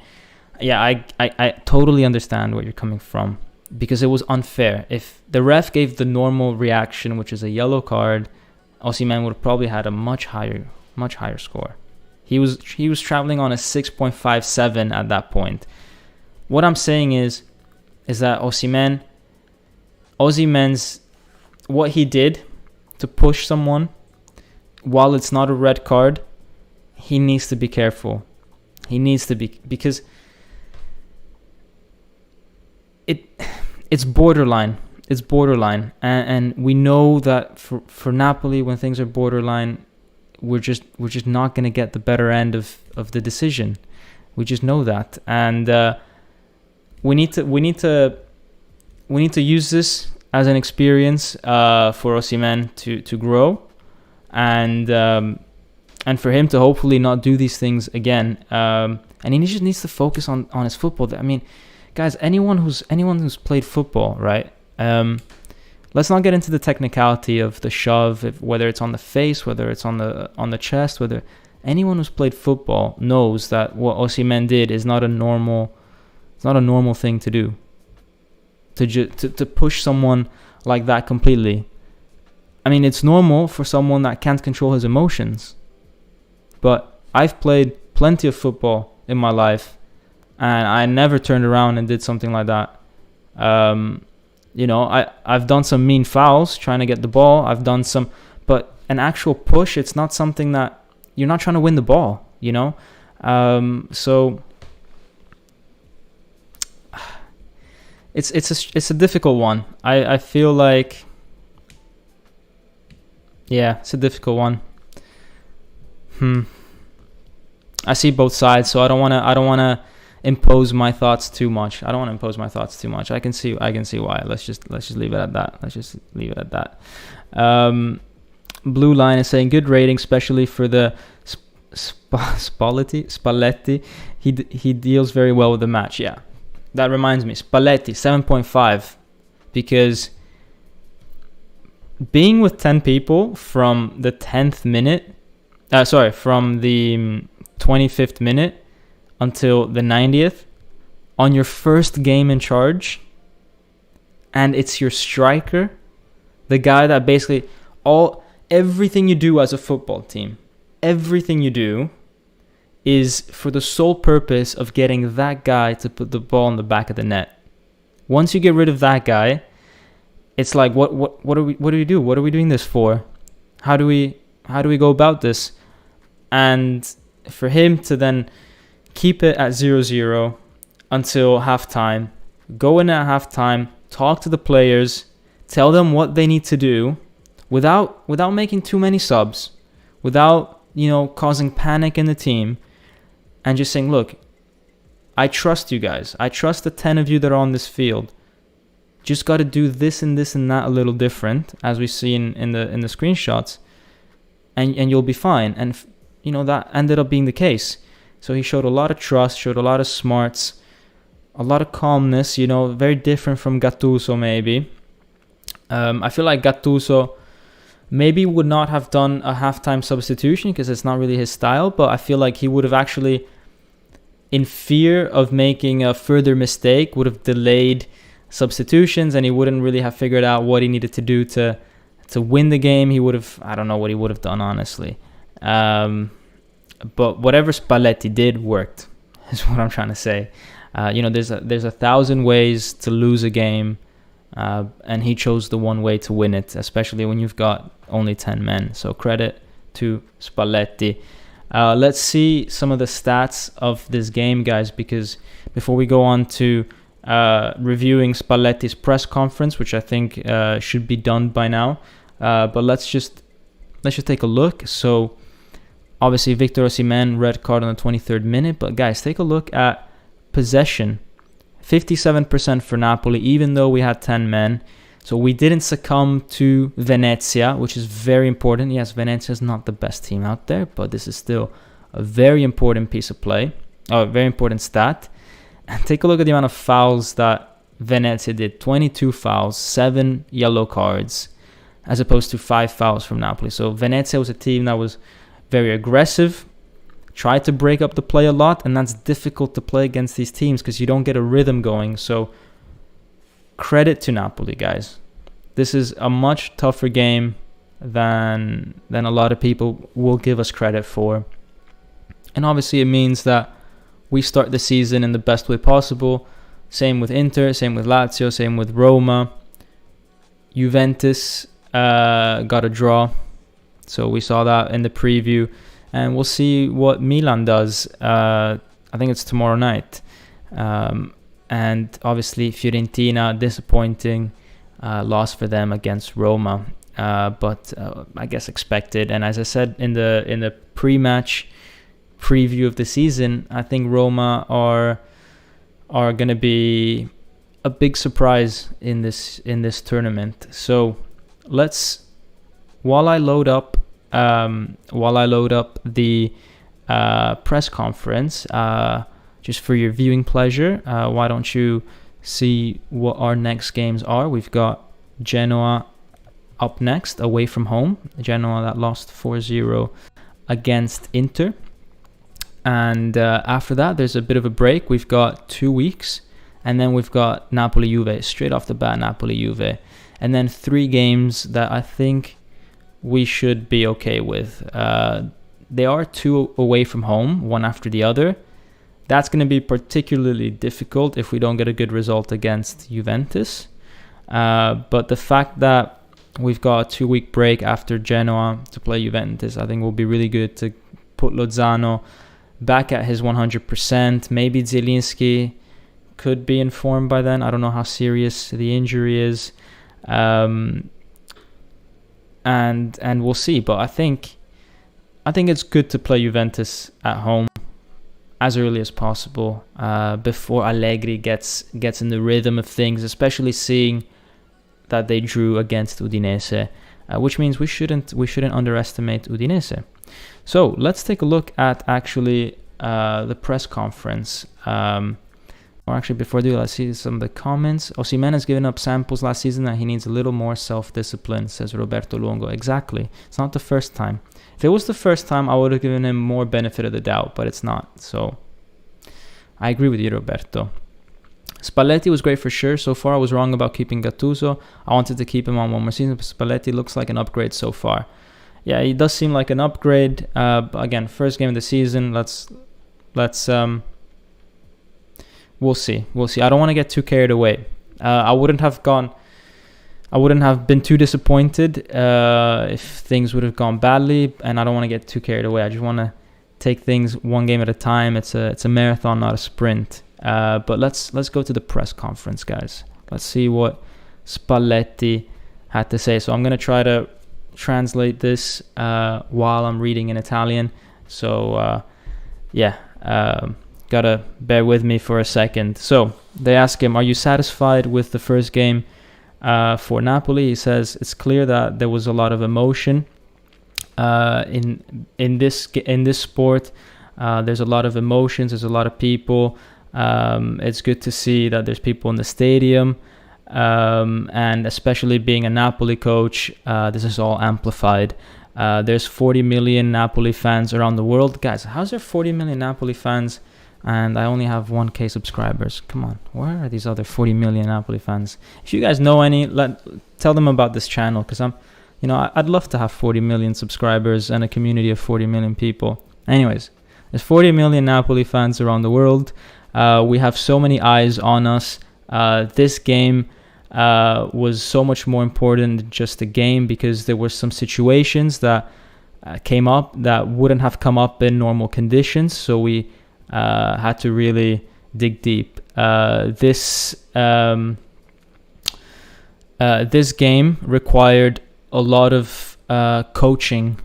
yeah, I totally understand where you're coming from, because it was unfair. If the ref gave the normal reaction, which is a yellow card, Osimhen would have probably had a much higher score. He was traveling on a 6.57 at that point. What I'm saying is that Osimhen's what he did to push someone, while it's not a red card, he needs to be careful. He needs to be, because it's borderline. It's borderline, and we know that for Napoli, when things are borderline, we're just not going to get the better end of the decision. We just know that, and we need to use this as an experience for Osimhen to grow, and for him to hopefully not do these things again. And he just needs to focus on his football. I mean, guys, anyone who's played football, right? Let's not get into the technicality of the shove, whether it's on the face, whether it's on the chest, whether anyone who's played football knows that what Osimhen did is not a normal. It's not a normal thing to do. To push someone like that completely. I mean, it's normal for someone that can't control his emotions. But I've played plenty of football in my life, and I never turned around and did something like that. I've done some mean fouls trying to get the ball. But an actual push, it's not something that you're not trying to win the ball, so. It's a difficult one. I feel like, yeah, it's a difficult one. I see both sides, so I don't wanna impose my thoughts too much. I can see why. Let's just leave it at that. Blue Line is saying good rating, especially for the Spalletti. He deals very well with the match. Yeah. That reminds me, Spalletti, 7.5, because being with 10 people from the 10th minute, from the 25th minute until the 90th, on your first game in charge, and it's your striker, the guy that basically everything you do as a football team, everything you do is for the sole purpose of getting that guy to put the ball in the back of the net. Once you get rid of that guy, it's like what do we do? What are we doing this for? How do we go about this? And for him to then keep it at 0-0 until halftime, go in at halftime, talk to the players, tell them what they need to do without making too many subs, without causing panic in the team. And just saying, look, I trust you guys. I trust the 10 of you that are on this field. Just got to do this and this and that a little different, as we see in the screenshots, and you'll be fine. And that ended up being the case. So he showed a lot of trust, showed a lot of smarts, a lot of calmness. Very different from Gattuso maybe. I feel like Gattuso maybe would not have done a halftime substitution because it's not really his style, but I feel like he would have actually, in fear of making a further mistake, would have delayed substitutions, and he wouldn't really have figured out what he needed to do to win the game. He would have, I don't know what he would have done, honestly. But whatever Spalletti did worked, is what I'm trying to say. There's 1,000 ways to lose a game, and he chose the one way to win it, especially when you've got only 10 men. So credit to Spalletti. Let's see some of the stats of this game, guys, because before we go on to reviewing Spalletti's press conference, which I think should be done by now. But let's just take a look. So obviously Victor Osimhen, red card on the 23rd minute. But guys, take a look at possession. 57% for Napoli, even though we had 10 men. So we didn't succumb to Venezia, which is very important. Yes, Venezia is not the best team out there, but this is still a very important piece of play, a very important stat. And take a look at the amount of fouls that Venezia did. 22 fouls, 7 yellow cards, as opposed to 5 fouls from Napoli. So Venezia was a team that was very aggressive, tried to break up the play a lot, and that's difficult to play against these teams because you don't get a rhythm going. So credit to Napoli, guys. This is a much tougher game than a lot of people will give us credit for. And obviously it means that we start the season in the best way possible. Same with Inter, same with Lazio, same with Roma. Juventus got a draw. So we saw that in the preview. And we'll see what Milan does. I think it's tomorrow night. And obviously Fiorentina, disappointing loss for them against Roma. But I guess expected. And as I said in the pre-match preview of the season, I think Roma are going to be a big surprise in this tournament. So while I load up the press conference, just for your viewing pleasure, why don't you see what our next games are? We've got Genoa up next, away from home. Genoa that lost 4-0 against Inter. And after that, there's a bit of a break. We've got 2 weeks. And then we've got Napoli-Juve, straight off the bat, Napoli-Juve. And then 3 games that I think we should be okay with. They are 2 away from home, one after the other. That's going to be particularly difficult if we don't get a good result against Juventus. But the fact that we've got a 2-week break after Genoa to play Juventus, I think will be really good to put Lozano back at his 100%. Maybe Zielinski could be informed by then. I don't know how serious the injury is. And we'll see. But I think it's good to play Juventus at home as early as possible before Allegri gets in the rhythm of things, especially seeing that they drew against Udinese, which means we shouldn't underestimate Udinese. So let's take a look at actually the press conference. Or actually, before I do, let's see some of the comments. Osimhen has given up samples last season that he needs a little more self-discipline, says Roberto Luongo. Exactly. It's not the first time. If it was the first time, I would have given him more benefit of the doubt, but it's not. So I agree with you, Roberto. Spalletti was great for sure. So far, I was wrong about keeping Gattuso. I wanted to keep him on one more season, but Spalletti looks like an upgrade so far. Yeah, he does seem like an upgrade. But again, first game of the season. Let's we'll see. I don't want to get too carried away. I wouldn't have been too disappointed if things would have gone badly, and I don't want to get too carried away. I just want to take things one game at a time. It's a marathon, not a sprint. But let's go to the press conference, guys. Let's see what Spalletti had to say. So I'm going to try to translate this while I'm reading in Italian. So gotta bear with me for a second. So they ask him, are you satisfied with the first game for Napoli? He says it's clear that there was a lot of emotion in this sport. There's a lot of emotions. There's a lot of people. It's good to see that there's people in the stadium, and especially being a Napoli coach, this is all amplified. There's 40 million Napoli fans around the world. Guys, how's there 40 million Napoli fans and I only have 1K subscribers? Come on, where are these other 40 million Napoli fans? If you guys know any, tell them about this channel, because I'd love to have 40 million subscribers and a community of 40 million people. Anyways, there's 40 million Napoli fans around the world. We have so many eyes on us. This game was so much more important than just a game, because there were some situations that came up that wouldn't have come up in normal conditions. So we had to really dig deep. this game required a lot of coaching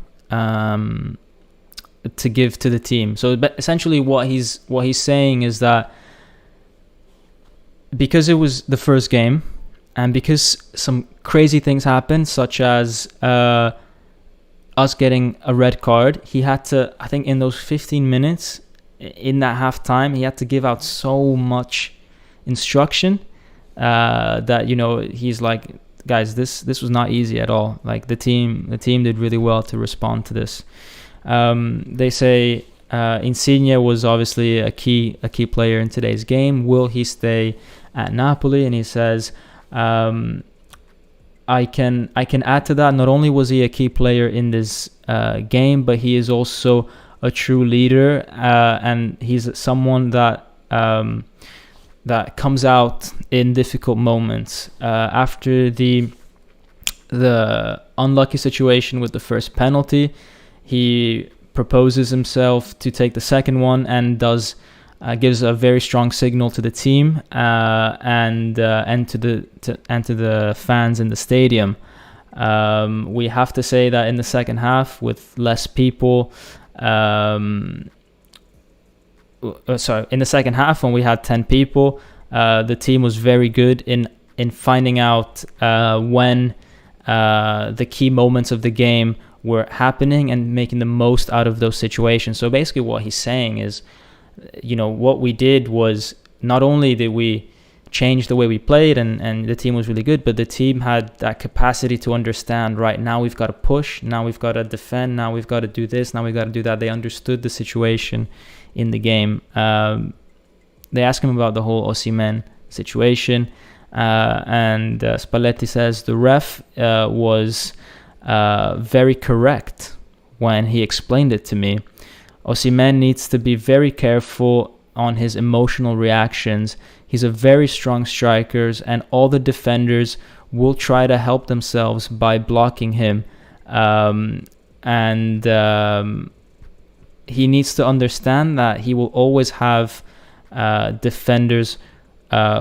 to give to the team. So essentially what he's saying is that because it was the first game and because some crazy things happened, such as us getting a red card, he had to, I think in those 15 minutes in that half time, he had to give out so much instruction that, you know, he's like, guys, this was not easy at all. Like the team did really well to respond to this. They say Insigne was obviously a key player in today's game. Will he stay at Napoli? And he says, I can add to that. Not only was he a key player in this game, but he is also a true leader, and he's someone that that comes out in difficult moments. After the unlucky situation with the first penalty, he proposes himself to take the second one and gives a very strong signal to the team and to the fans in the stadium. We have to say that in the second half, with less people, in the second half when we had 10 people, the team was very good in finding out when the key moments of the game were happening and making the most out of those situations. So basically what he's saying is, you know, what we did was not only did we change the way we played and the team was really good, but the team had that capacity to understand, right, now we've got to push, now we've got to defend, now we've got to do this, now we've got to do that. They understood the situation in the game. They asked him about the whole Osimhen situation, and Spalletti says the ref was very correct when he explained it to me. Osimhen needs to be very careful on his emotional reactions. He's a very strong striker, and all the defenders will try to help themselves by blocking him. He needs to understand that he will always have defenders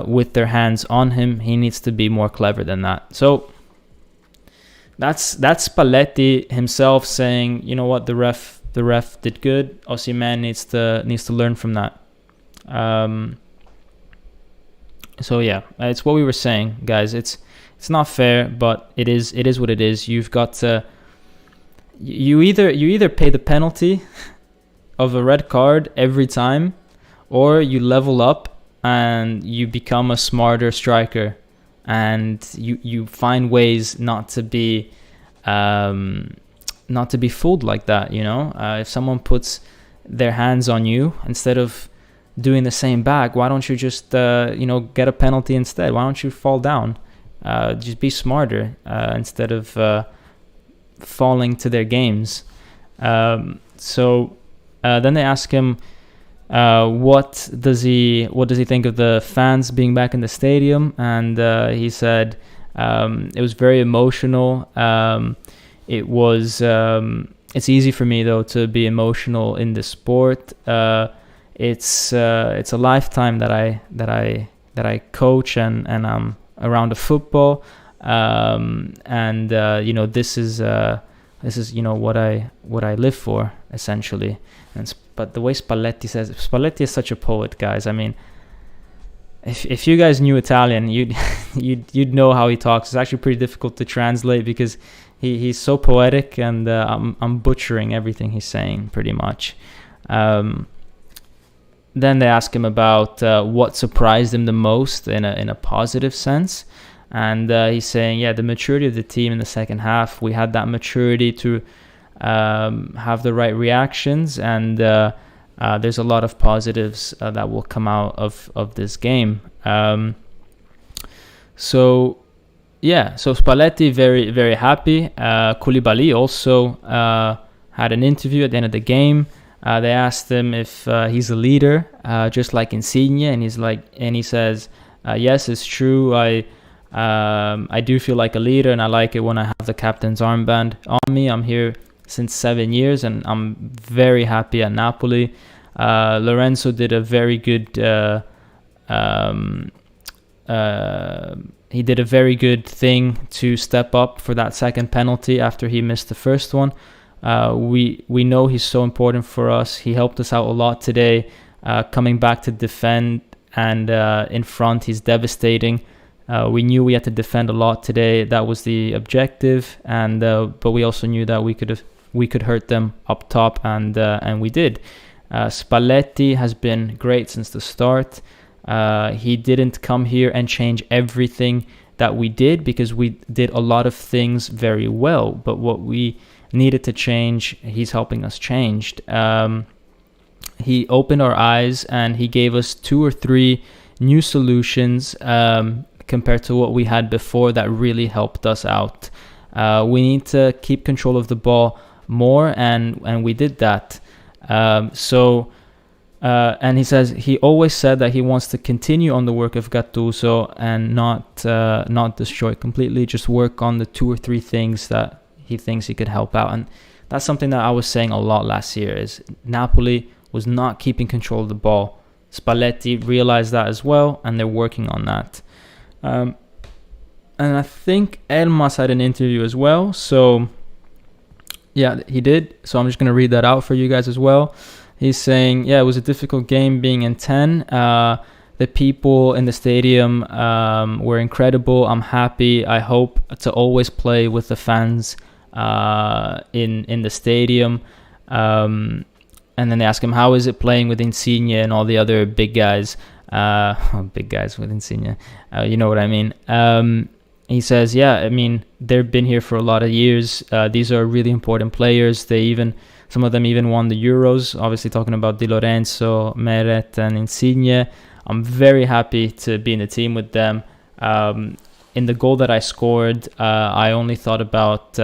with their hands on him. He needs to be more clever than that. So that's Spalletti himself saying, you know what, the ref did good. Osimhen needs to learn from that. So yeah, it's what we were saying, guys. It's not fair, but it is what it is. You've got to you either pay the penalty of a red card every time, or you level up and you become a smarter striker, and you find ways not to be fooled like that. You know, if someone puts their hands on you, instead of doing the same back, why don't you just get a penalty instead? Why don't you fall down? Just be smarter instead of falling to their games. So then they ask him, what does he think of the fans being back in the stadium? And he said it was very emotional. It's easy for me though to be emotional in this sport. It's a lifetime that I coach and I'm around the football, this is what I live for, essentially. But the way Spalletti is such a poet, guys. I mean, if you guys knew Italian, you'd know how he talks. It's actually pretty difficult to translate because he's so poetic, and I'm butchering everything he's saying pretty much. Then they ask him about what surprised him the most in a positive sense, and he's saying, the maturity of the team in the second half. We had that maturity to have the right reactions, and there's a lot of positives that will come out of this game. So Spalletti very, very happy. Koulibaly also had an interview at the end of the game. They asked him if he's a leader, just like Insigne, and he says, yes, it's true. I do feel like a leader, and I like it when I have the captain's armband on me. I'm here since 7 years, and I'm very happy at Napoli. Lorenzo did a very good he did a very good thing to step up for that second penalty after he missed the first one. We know he's so important for us. He helped us out a lot today, coming back to defend, and in front he's devastating. We knew we had to defend a lot today. That was the objective, and but we also knew that we could hurt them up top, and we did. Spalletti has been great since the start. He didn't come here and change everything that we did, because we did a lot of things very well, but what we needed to change, he's helping us change. He opened our eyes and he gave us 2 or 3 new solutions compared to what we had before that really helped us out. We need to keep control of the ball more, and we did that. And he always said that he wants to continue on the work of Gattuso and not destroy it completely, just work on the 2 or 3 things that he thinks he could help out. And that's something that I was saying a lot last year, is Napoli was not keeping control of the ball. Spalletti realized that as well, and they're working on that. And I think Elmas had an interview as well. So yeah, he did. So I'm just going to read that out for you guys as well. He's saying, yeah, it was a difficult game being in 10. The people in the stadium were incredible. I'm happy. I hope to always play with the fans in the stadium. And then they ask him, how is it playing with Insigne and all the other big guys? Big guys with Insigne. You know what I mean? He says, yeah, I mean, they've been here for a lot of years. These are really important players. Some of them even won the Euros, obviously talking about Di Lorenzo, Meret, and Insigne. I'm very happy to be in the team with them. In the goal that I scored, I only thought about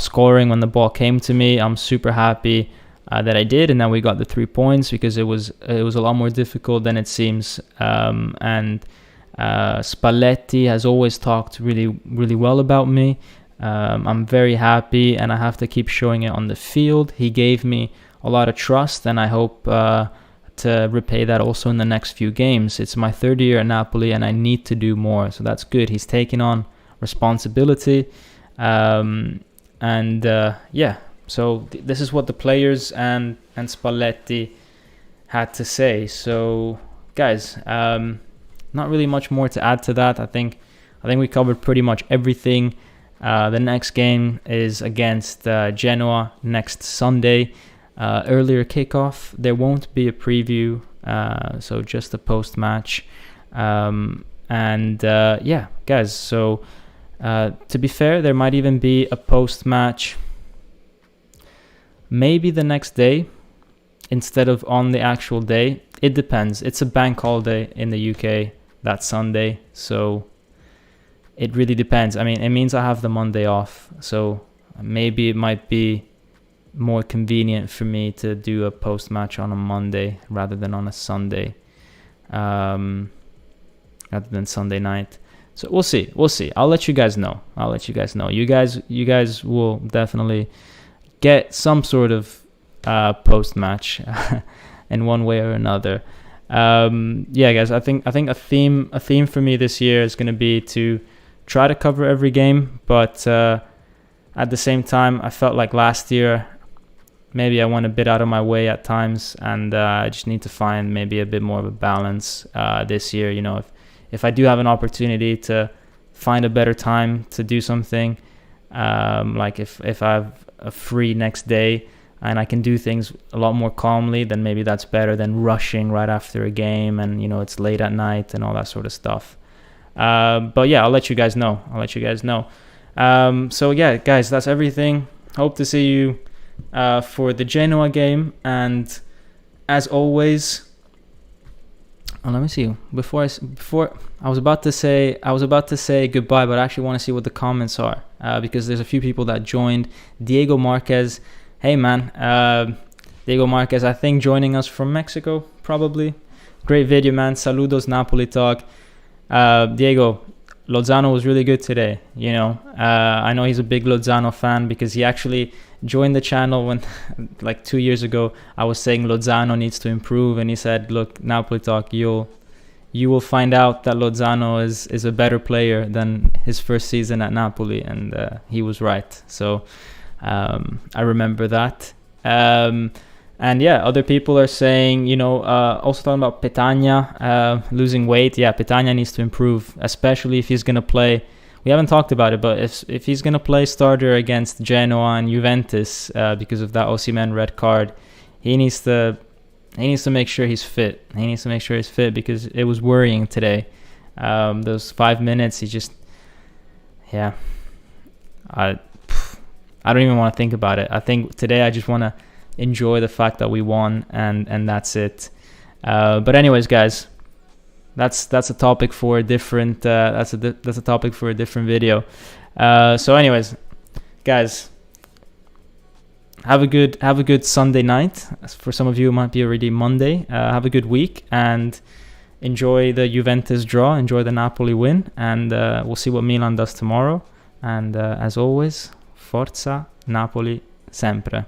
scoring when the ball came to me. I'm super happy that I did, and then we got the 3 points, because it was a lot more difficult than it seems. And Spalletti has always talked really, really well about me. I'm very happy, and I have to keep showing it on the field. He gave me a lot of trust, and I hope to repay that also in the next few games. It's my 3rd year at Napoli, and I need to do more, so that's good. He's taking on responsibility, yeah. So this is what the players and Spalletti had to say. So guys, not really much more to add to that. I think we covered pretty much everything. The next game is against Genoa next Sunday. Earlier kickoff. There won't be a preview, so just a post-match. Yeah, guys, so to be fair, there might even be a post-match maybe the next day instead of on the actual day. It depends. It's a bank holiday in the UK that Sunday, so it really depends. I mean, it means I have the Monday off, so maybe it might be more convenient for me to do a post-match on a Monday rather than on a Sunday, rather than Sunday night. So we'll see. I'll let you guys know. You guys will definitely get some sort of post-match in one way or another. Yeah, guys, I think a theme for me this year is going to be to try to cover every game, but at the same time, I felt like last year maybe I went a bit out of my way at times, and I just need to find maybe a bit more of a balance this year. You know, if I do have an opportunity to find a better time to do something, like if I have a free next day and I can do things a lot more calmly, then maybe that's better than rushing right after a game and, you know, it's late at night and all that sort of stuff. But yeah, I'll let you guys know. So yeah, guys, that's everything. Hope to see you for the Genoa game. And as always, let me see. Before I was about to say goodbye, but I actually want to see what the comments are, because there's a few people that joined. Diego Marquez, hey man, Diego Marquez, I think joining us from Mexico, probably. Great video, man. Saludos, Napoli talk. Diego, Lozano was really good today. You know, I know he's a big Lozano fan because he actually joined the channel when, like 2 years ago, I was saying Lozano needs to improve, and he said, "Look, Napoli talk, you'll you will find out that Lozano is a better player than his first season at Napoli, and he was right. So I remember that. And yeah, other people are saying, also talking about Petagna losing weight. Yeah, Petagna needs to improve, especially if he's going to play. We haven't talked about it, but if he's going to play starter against Genoa and Juventus because of that Osimhen red card, he needs to make sure he's fit. He needs to make sure he's fit because it was worrying today. Those 5 minutes, he just, yeah. I don't even want to think about it. I think today I just want to enjoy the fact that we won, and that's it. But anyways, guys, that's a topic for a different that's a topic for a different video. So anyways, guys, have a good Sunday night. For some of you, it might be already Monday. Have a good week and enjoy the Juventus draw. Enjoy the Napoli win, and we'll see what Milan does tomorrow. And as always, Forza Napoli sempre.